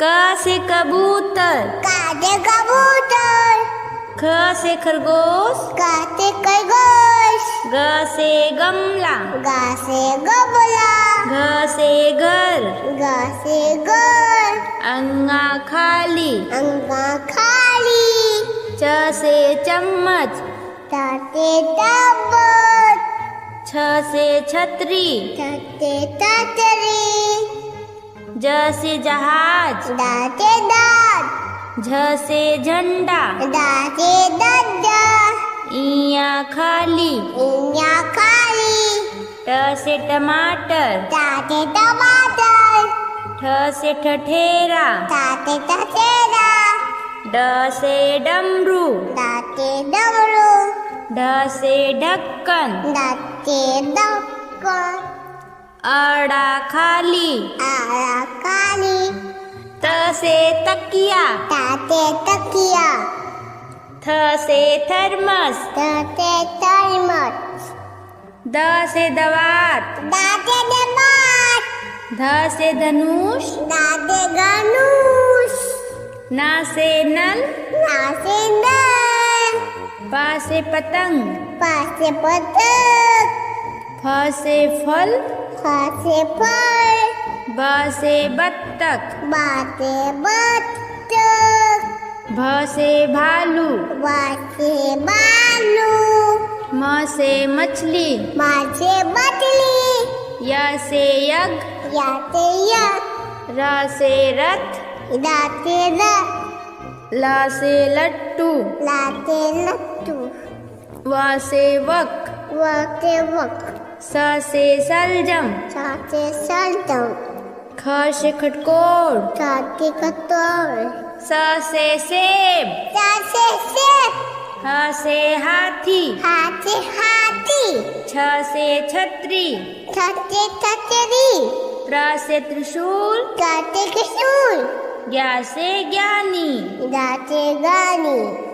क से कबूतर, का से कबूतर, ख से खरगोश, का से खरगोश, ग से गमला, गा से गमला, घ से घर, गा से घर, अंगा खाली, अंगा खाली, च से चम्मच, ता से ताबत, छ से छतरी, ता से छतरी, ज से जहाज, दा से दाद, झ से झंडा, दा से दद्दा, इया खाली, इया खाली, ट से टमाटर, ता से टमाटर, ठ से ठठेरा, ता से टटेरा, ड से डमरू, दा से डमरू, ढ से ढक्कन, दा से ढक्कन, अड़ा खाली, आड़ा काली, त से तकिया, ता से तकिया, थ से थर्मस, ता से थर्मस, द से दवात, दा से दबात, ध से धनुष, दा से धनुष, न से नल, ना से नल, प से पतंग, पा से पतंग, फ से फल, फा से फल, ब से बत्तख, बा से बत्तख, भ से भालू, बा से बालू, म से मछली, मा से मछली, य से यज्ञ, या से यज्ञ, र से रथ, दा से रथ, ल से लट्टू, ला से लट्टू, व से वक, वा से वक, स से सलजम, सा से सल्टम, ख से खटकोर, सा से कटोर, स से सेब, सा से सेब, ह से हाथी, हा से हाथी, छ से छतरी, सा से छतरी, त्र से त्रिशूल, ता से त्रिशूल, ज्ञ से ज्ञानी। दा से गानी।